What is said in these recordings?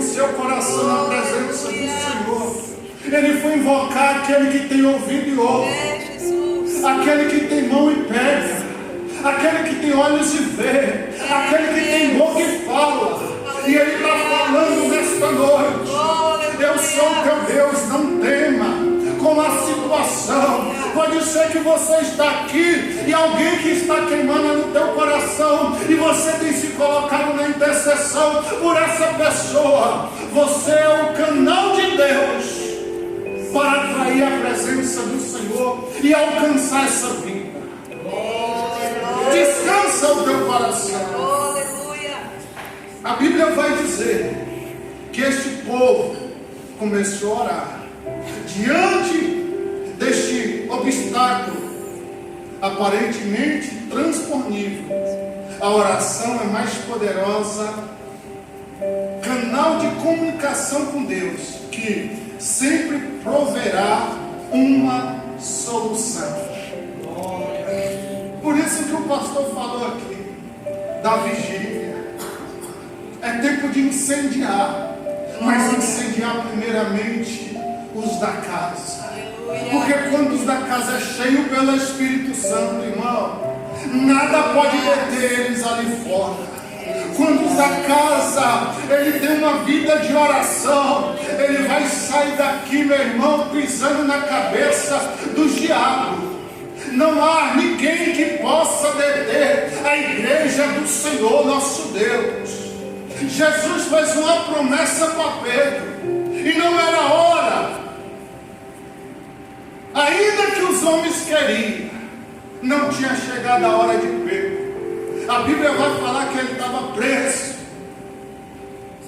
o seu coração na presença do Senhor. Ele foi invocar aquele que tem ouvido e ouve, aquele que tem mão e pega, aquele que tem olhos e vê, aquele que tem boca e fala. E Ele está falando nesta noite: eu sou o teu Deus, não tema com a situação. Pode ser que você está aqui e alguém que está queimando no teu coração, e você tem se colocado na intercessão por essa pessoa. Você é o canal de Deus para atrair a presença do Senhor e alcançar essa vida. Descansa o teu coração. A Bíblia vai dizer que este povo começou a orar diante deste obstáculo aparentemente transponível. A oração é mais poderosa canal de comunicação com Deus, que sempre proverá uma solução. Por isso que o pastor falou aqui da vigília. É tempo de incendiar, mas incendiar primeiramente os da casa. Porque quando os da casa é cheio pelo Espírito Santo, irmão, nada pode deter eles ali fora. Quando os da casa, ele tem uma vida de oração, ele vai sair daqui, meu irmão, pisando na cabeça do diabo. Não há ninguém que possa deter a igreja do Senhor nosso Deus. Jesus fez uma promessa para Pedro, e não era hora, ainda que os homens queriam, não tinha chegado a hora de Pedro. A Bíblia vai falar que ele estava preso,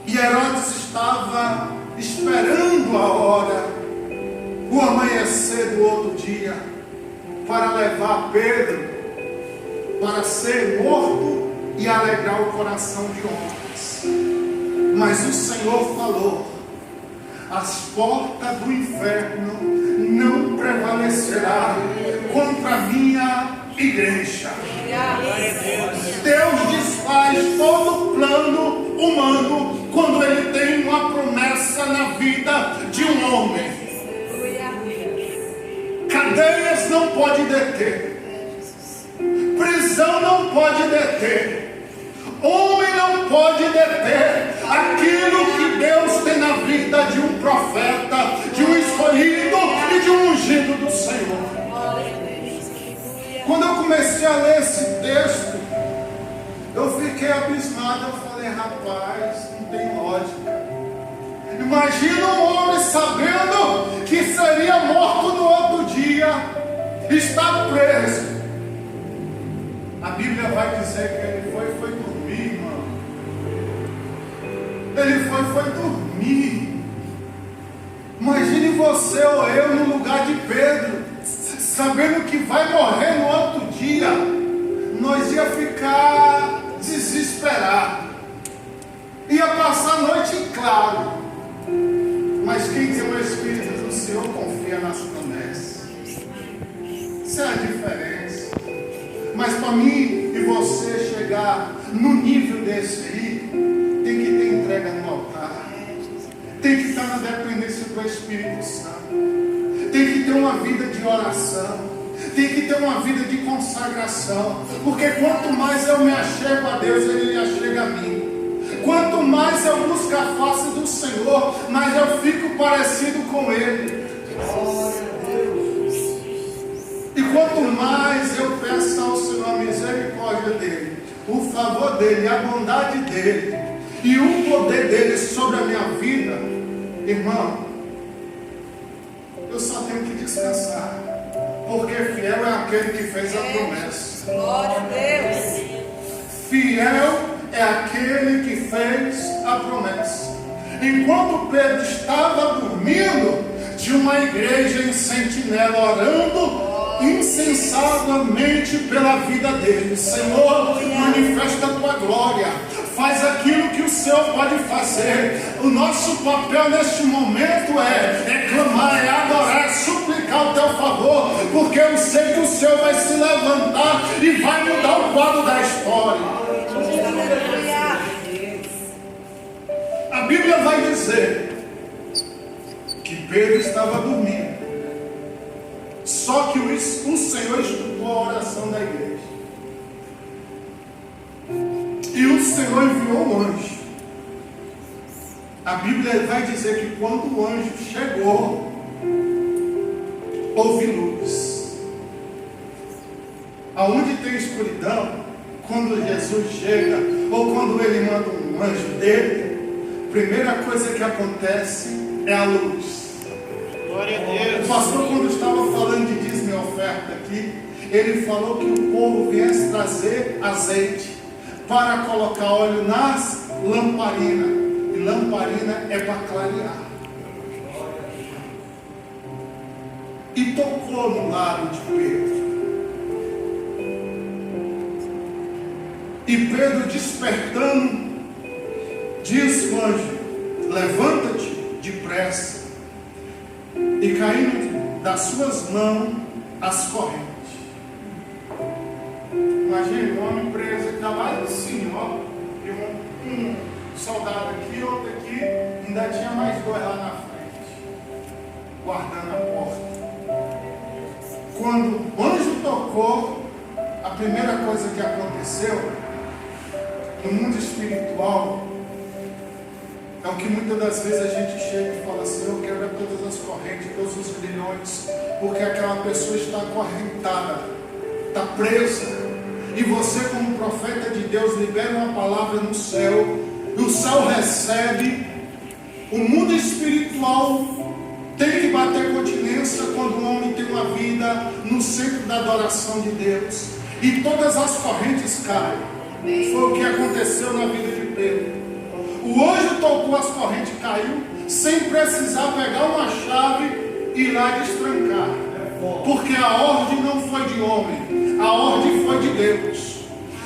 e Herodes estava esperando a hora, o amanhecer do outro dia, para levar Pedro para ser morto e alegrar o coração de homens. Mas o Senhor falou: as portas do inferno não prevalecerão contra a minha igreja. Deus desfaz todo plano humano quando Ele tem uma promessa na vida de um homem. Cadeias não pode deter, prisão não pode deter, homem não pode deter aquilo que Deus tem na vida de um profeta, de um escolhido e de um ungido do Senhor. Quando eu comecei a ler esse texto, eu fiquei abismado. Eu falei: rapaz, não tem lógica. Imagina um homem sabendo que seria morto no outro dia, está preso. A Bíblia vai dizer que ele foi dormir, irmão. Ele foi dormir. Imagine você ou eu no lugar de Pedro, sabendo que vai morrer no outro dia. Nós ia ficar desesperados, ia passar a noite em claro. Mas quem tem o Espírito do Senhor confia nas promessas. Isso é a diferença. Mas para mim e você chegar no nível desse aí, tem que ter entrega no altar, tem que estar na dependência do Espírito Santo, tem que ter uma vida de oração, tem que ter uma vida de consagração. Porque quanto mais eu me achego a Deus, Ele achega a mim. Quanto mais eu busco a face do Senhor, mais eu fico parecido com Ele. E quanto mais eu peço ao Senhor a misericórdia dEle, o favor dEle, a bondade dEle e o poder dEle sobre a minha vida, irmão, eu só tenho que descansar. Porque fiel é aquele que fez a promessa. Glória a Deus. Fiel é aquele que fez a promessa. Enquanto Pedro estava dormindo, tinha uma igreja em sentinela orando insensavelmente pela vida dele. Senhor, manifesta a tua glória, faz aquilo que o Senhor pode fazer. O nosso papel neste momento é clamar, é adorar, é suplicar o teu favor, porque eu sei que o Senhor vai se levantar e vai mudar o quadro da história. A Bíblia vai dizer que Pedro estava dormindo. Só que o Senhor escutou a oração da igreja. E o Senhor enviou um anjo. A Bíblia vai dizer que quando o anjo chegou, houve luz. Aonde tem escuridão, quando Jesus chega, ou quando ele manda um anjo dele, a primeira coisa que acontece é a luz. Glória a Deus. O pastor, quando estava falando de dízimo e oferta aqui, ele falou que o povo viesse trazer azeite para colocar óleo nas lamparinas. E lamparina é para clarear. E tocou no lado de Pedro. E Pedro, despertando, disse o anjo: levanta-te depressa. E caindo das suas mãos as correntes. Imagine um homem preso, ele está lá assim, ó. E um soldado aqui, outro aqui, ainda tinha mais dois lá na frente, guardando a porta. Quando o anjo tocou, a primeira coisa que aconteceu no mundo espiritual é o que muitas das vezes a gente chega e fala assim: eu quebro todas as correntes, todos os grilhões, porque aquela pessoa está acorrentada, está presa. E você, como profeta de Deus, libera uma palavra no céu, e o céu recebe. O mundo espiritual tem que bater continência quando o homem tem uma vida no centro da adoração de Deus, e todas as correntes caem. Foi o que aconteceu na vida de Pedro. O anjo tocou, as correntes, caiu, sem precisar pegar uma chave e ir lá destrancar, porque a ordem não foi de homem, a ordem foi de Deus.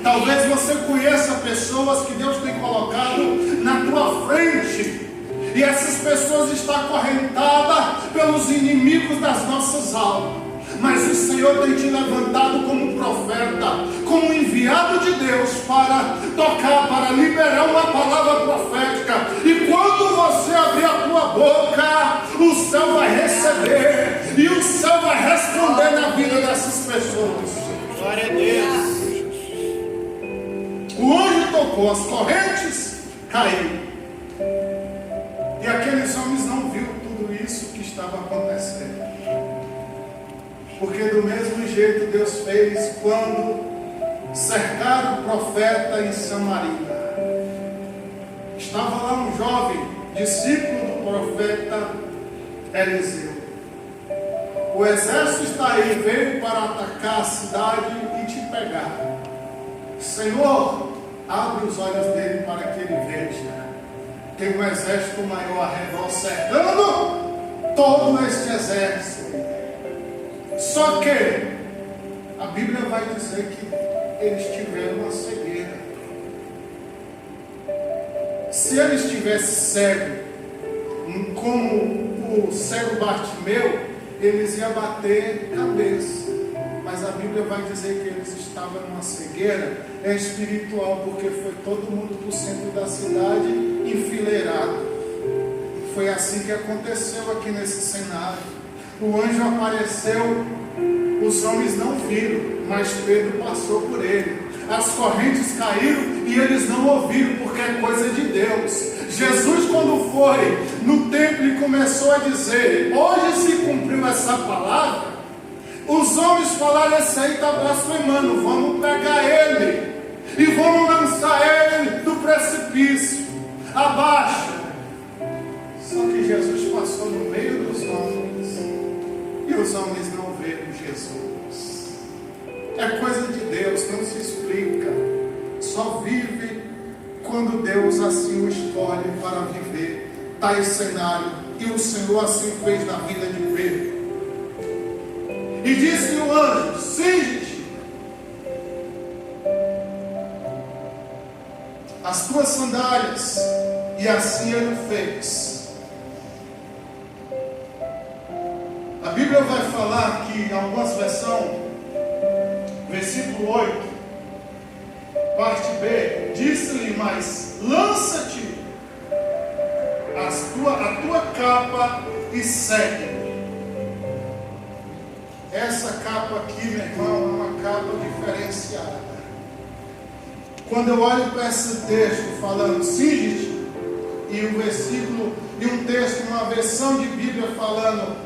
Talvez você conheça pessoas que Deus tem colocado na tua frente, e essas pessoas estão acorrentadas pelos inimigos das nossas almas. Mas o Senhor tem te levantado como profeta, como enviado de Deus para tocar, para liberar uma palavra profética. E quando você abrir a tua boca, o céu vai receber, e o céu vai responder na vida dessas pessoas. Glória a Deus. O anjo tocou, as correntes caíram. E aqueles homens não viram tudo isso que estava acontecendo. Porque do mesmo jeito Deus fez quando cercaram o profeta em Samaria. Estava lá um jovem, discípulo do profeta Eliseu. O exército está aí, veio para atacar a cidade e te pegar. Senhor, abre os olhos dele para que ele veja. Tem um exército maior ao redor cercando todo este exército. Só que a Bíblia vai dizer que eles tiveram uma cegueira. Se eles tivessem cego, como o cego Bartimeu, eles iam bater cabeça. Mas a Bíblia vai dizer que eles estavam numa cegueira espiritual, porque foi todo mundo para o centro da cidade enfileirado. Foi assim que aconteceu aqui nesse cenário. O anjo apareceu, os homens não viram, mas Pedro passou por ele. As correntes caíram e eles não ouviram, porque é coisa de Deus. Jesus, quando foi no templo e começou a dizer: hoje se cumpriu essa palavra, os homens falaram: esse aí está blasfemando, vamos pegar ele e vamos lançar ele do precipício abaixo. Só que Jesus passou no meio dos homens, e os homens não viram Jesus. É coisa de Deus, não se explica. Só vive quando Deus assim o escolhe para viver tais cenários. E o Senhor assim fez na vida de Pedro. E disse o anjo: cinge-te as tuas sandálias. E assim ele fez. A Bíblia vai falar que em algumas versões, versículo 8, parte B, disse-lhe: mas lança-te a tua capa e segue. Essa capa aqui, meu irmão, é uma capa diferenciada. Quando eu olho para esse texto falando cinge-te, e um versículo, e um texto, uma versão de Bíblia falando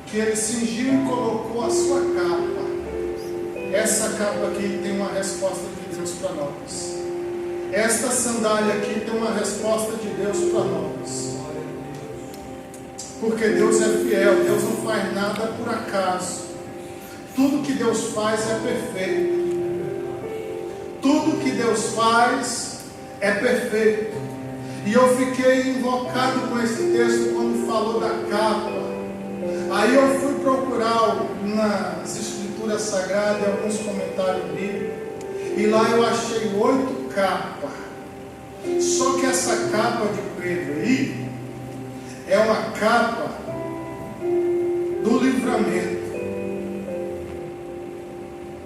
que ele cingiu e colocou a sua capa. Essa capa aqui tem uma resposta de Deus para nós. Esta sandália aqui tem uma resposta de Deus para nós. Porque Deus é fiel, Deus não faz nada por acaso. Tudo que Deus faz é perfeito. Tudo que Deus faz é perfeito. E eu fiquei invocado com esse texto quando falou da capa. Aí eu fui procurar nas Escrituras Sagradas e alguns comentários bíblicos. E lá eu achei 8 capas. Só que essa capa de Pedro aí é uma capa do livramento.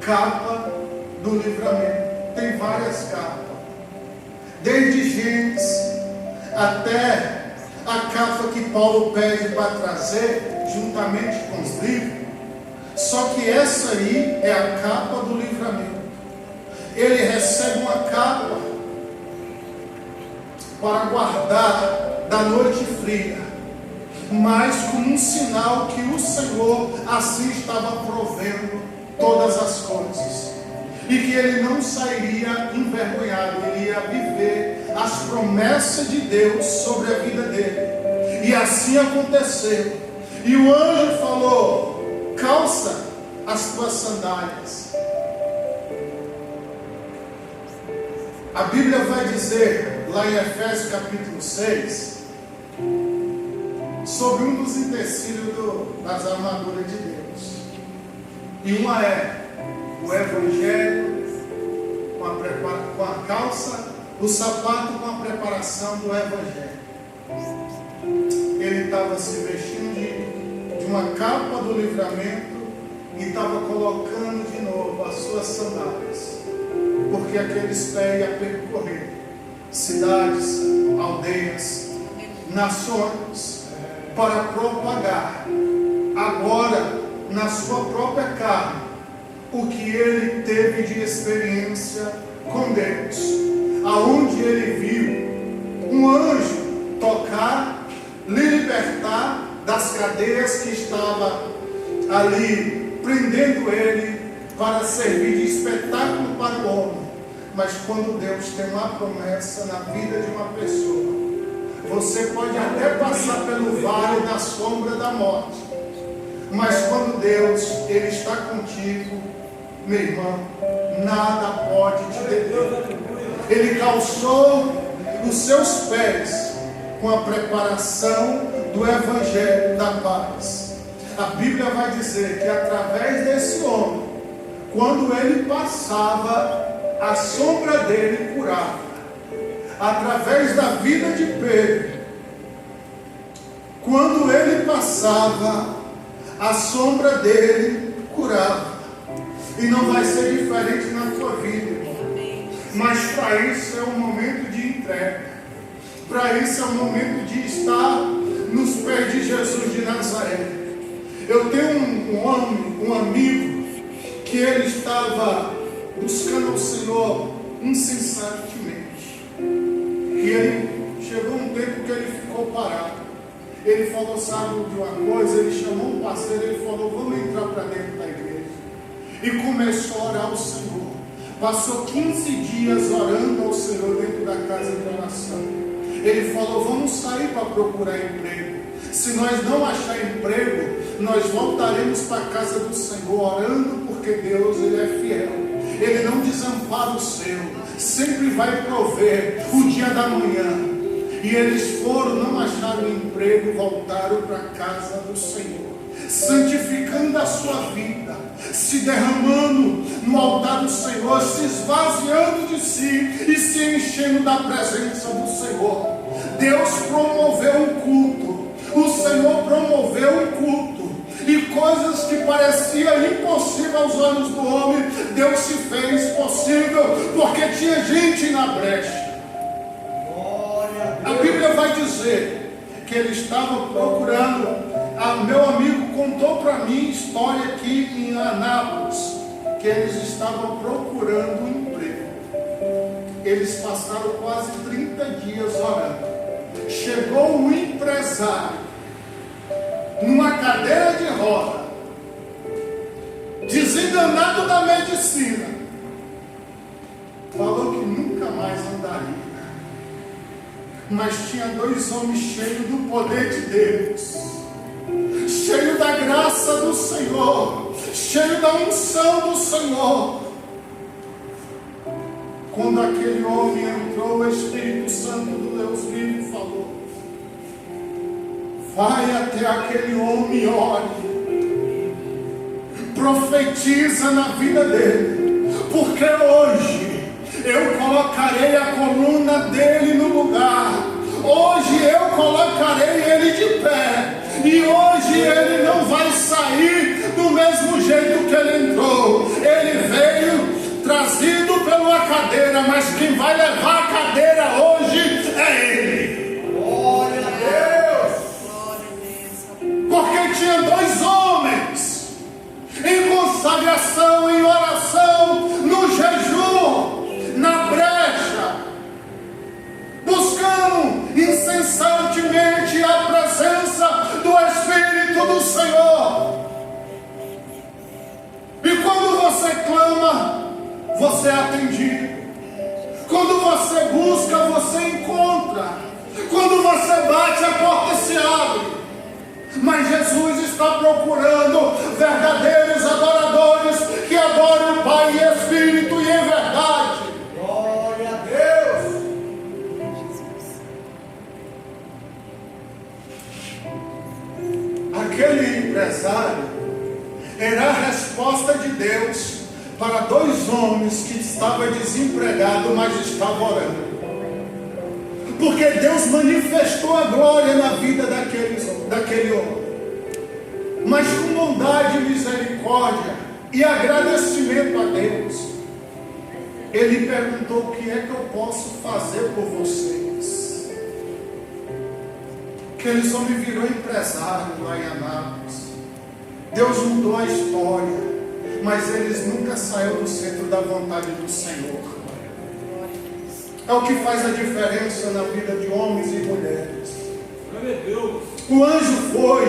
Capa do livramento. Tem várias capas. Desde Gênesis até a capa que Paulo pede para trazer, juntamente com os livros. Só que essa aí é a capa do livramento. Ele recebe uma capa para guardar da noite fria, mas como um sinal que o Senhor assim estava provendo todas as coisas, e que ele não sairia envergonhado, ele ia viver as promessas de Deus sobre a vida dele. E assim aconteceu. E o anjo falou: calça as tuas sandálias. A Bíblia vai dizer lá em Efésios capítulo 6 sobre um dos utensílios das armaduras de Deus. E uma é o Evangelho com a calça, o sapato com a preparação do Evangelho. Ele estava se vestindo de uma capa do livramento e estava colocando de novo as suas sandálias, porque aqueles pés iam percorrer cidades, aldeias, nações, para propagar agora na sua própria carne o que ele teve de experiência com Deus, aonde ele viu um anjo tocar, lhe libertar das cadeias que estava ali prendendo ele para servir de espetáculo para o homem. Mas quando Deus tem uma promessa na vida de uma pessoa, você pode até passar pelo vale da sombra da morte, mas quando Deus ele está contigo, meu irmão, nada pode te deter. Ele calçou os seus pés com a preparação do Evangelho da paz. A Bíblia vai dizer que através desse homem, quando ele passava, a sombra dele curava. Através da vida de Pedro, quando ele passava, a sombra dele curava. E não vai ser diferente na tua vida, irmão. Mas para isso é um momento de entrega. Para isso é um momento de estar nos pés de Jesus de Nazaré. Eu tenho um amigo que ele estava buscando o Senhor incessantemente. E ele chegou um tempo que ele ficou parado. Ele falou, sabe de uma coisa? Ele chamou um parceiro, ele falou, vamos entrar para dentro da igreja. E começou a orar ao Senhor. Passou 15 dias orando ao Senhor dentro da casa de oração. Ele falou, vamos sair para procurar emprego. Se nós não achar emprego, nós voltaremos para a casa do Senhor orando, porque Deus ele é fiel. Ele não desampara o seu, sempre vai prover o dia da manhã. E eles foram, não acharam emprego, voltaram para a casa do Senhor, santificando a sua vida, se derramando no altar do Senhor, se esvaziando de si e se enchendo da presença do Senhor. Deus promoveu um culto, o Senhor promoveu um culto, e coisas que pareciam impossíveis aos olhos do homem, Deus se fez possível, porque tinha gente na brecha. A Bíblia vai dizer ele estava procurando. Meu amigo contou para mim história aqui em Anápolis, que eles estavam procurando um emprego. Eles passaram quase 30 dias orando. Chegou um empresário numa cadeira de roda, desenganado da medicina, falou que nunca mais andaria. Mas tinha dois homens cheios do poder de Deus, cheio da graça do Senhor, cheio da unção do Senhor. Quando aquele homem entrou, o Espírito Santo do Deus vivo falou: vai até aquele homem e ore, profetiza na vida dele, porque hoje eu colocarei a coluna dele no lugar, hoje eu colocarei ele de pé, e hoje ele não vai sair do mesmo jeito que ele entrou. Ele veio trazido pela cadeira, mas quem vai levar a cadeira hoje é ele. Glória a Deus. Porque tinha dois homens em consagração, em oração, no jejum, na brecha, buscando incessantemente a presença do Espírito do Senhor. E quando você clama, você é atendido. Quando você busca, você encontra. Quando você bate, a porta se abre. Mas Jesus está procurando verdadeiros adoradores que adorem o Pai em espírito e em verdade. Glória a Deus. Aquele empresário era a resposta de Deus para dois homens que estavam desempregados, mas estavam orando. Porque Deus manifestou a glória na vida daquele homem. Mas com bondade, misericórdia e agradecimento a Deus, ele perguntou: o que é que eu posso fazer por vocês? Aqueles homens virou empresário lá em Anápolis. Deus mudou a história, mas eles nunca saíram do centro da vontade do Senhor. É o que faz a diferença na vida de homens e mulheres. O anjo foi,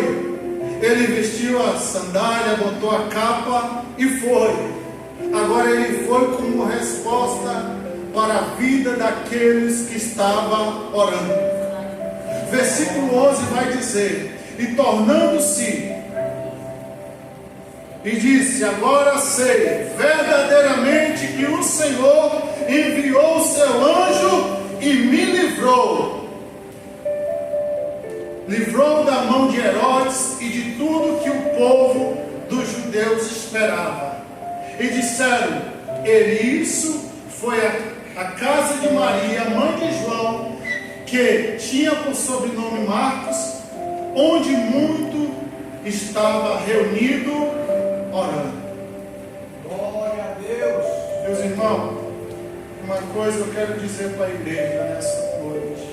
ele vestiu a sandália, botou a capa e foi. Agora ele foi como resposta para a vida daqueles que estavam orando. Versículo 11 vai dizer: e tornando-se, e disse: agora sei verdadeiramente que o Senhor enviou o seu anjo e me livrou da mão de Herodes e de tudo que o povo dos judeus esperava. E disseram: e isso foi a casa de Maria, mãe de João, que tinha por sobrenome Marcos, onde muito estava reunido orando. Glória a Deus. Meus irmãos, uma coisa eu quero dizer para a igreja nessa noite: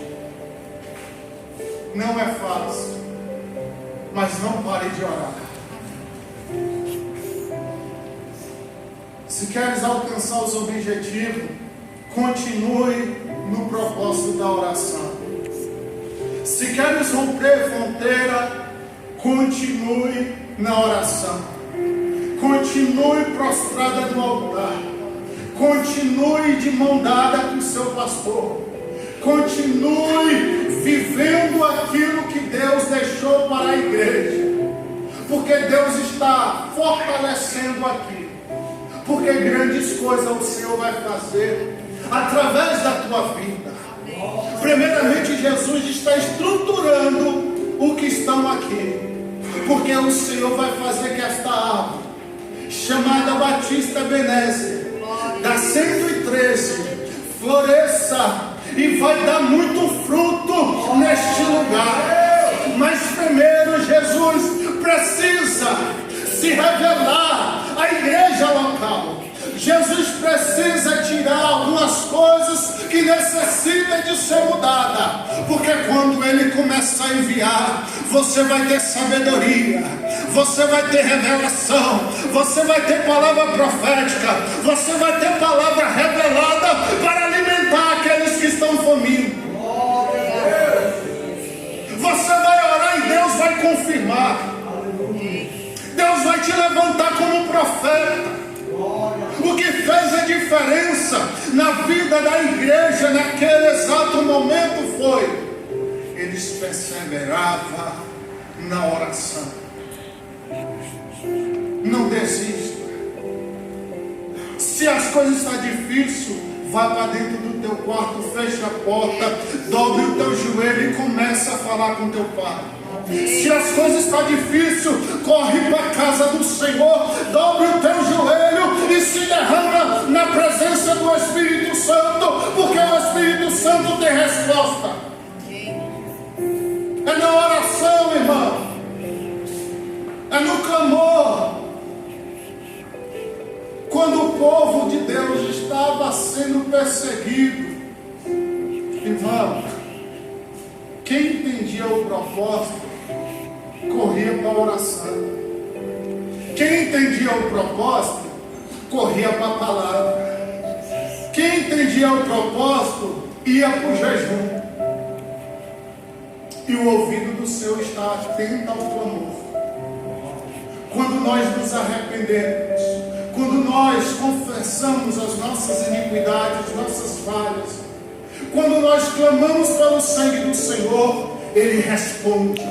não é fácil, mas não pare de orar. Se queres alcançar os objetivos, continue no propósito da oração. Se queres romper fronteira, continue na oração. Continue prostrada no altar. Continue de mão dada com o seu pastor. Continue vivendo aquilo que Deus deixou para a igreja. Porque Deus está fortalecendo aqui. Porque grandes coisas o Senhor vai fazer através da tua vida. Primeiramente, Jesus está estruturando o que estão aqui. Porque o Senhor vai fazer que esta árvore, chamada Batista Ebenezer, da 113, floresça e vai dar muito fruto neste lugar. Mas primeiro Jesus precisa se revelar à igreja local. Jesus precisa tirar algumas coisas que necessita de ser mudada, porque quando Ele começa a enviar, você vai ter sabedoria, você vai ter revelação, você vai ter palavra profética, você vai ter palavra revelada para alimentar aqueles que estão famintos. Você vai orar e Deus vai confirmar. Deus vai te levantar como profeta. O que fez a diferença na vida da igreja naquele exato momento foi: eles perseveravam na oração. Não desista. Se as coisas estão difíceis, vá para dentro do teu quarto, fecha a porta, dobre o teu joelho e começa a falar com teu pai. Se as coisas estão difíceis, corre para a casa do Senhor, dobre o teu joelho e se derrama na presença do Espírito Santo, porque o Espírito Santo tem resposta. É na oração, irmão, é no clamor. Quando o povo de Deus estava sendo perseguido, irmão, quem entendia o propósito corria para a oração. Quem entendia o propósito corria para a palavra. Quem entendia o propósito ia para o jejum. E o ouvido do Senhor está atento ao clamor. Quando nós nos arrependemos, quando nós confessamos as nossas iniquidades, as nossas falhas, quando nós clamamos pelo sangue do Senhor, Ele responde.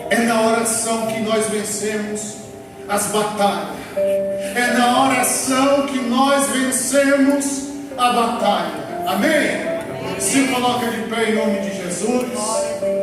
É na oração que nós vencemos as batalhas. É na oração que nós vencemos a batalha. Amém? Se coloca de pé em nome de Jesus.